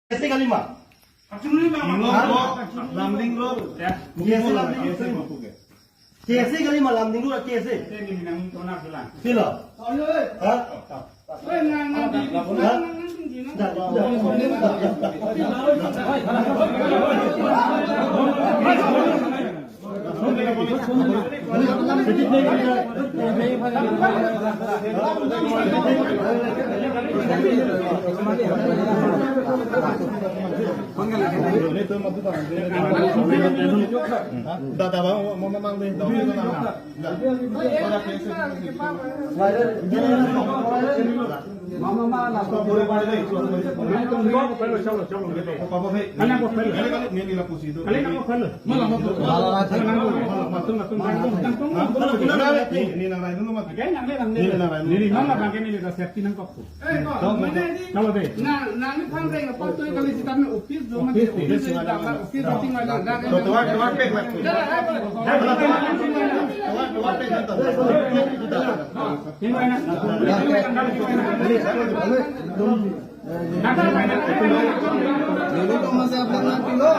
GC kali 5. Lambing lo. GC kali 5 lambing lu GC. Filo. Hah? Ini tuh masih apa nanti lo?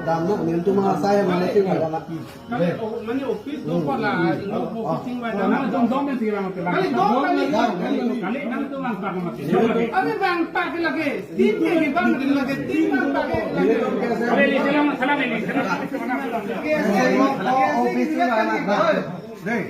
Damuk ini tuh malah saya malah itu ada lagi. Mana office tu pun lah, office mana? Mana dom yang tiga macam mana? Kali kan tu bang tak macam. Ada bang tak lagi, tiga ni bang lagi, tiga tak lagi. Kali ni salam ni. Office ni mana? Deh.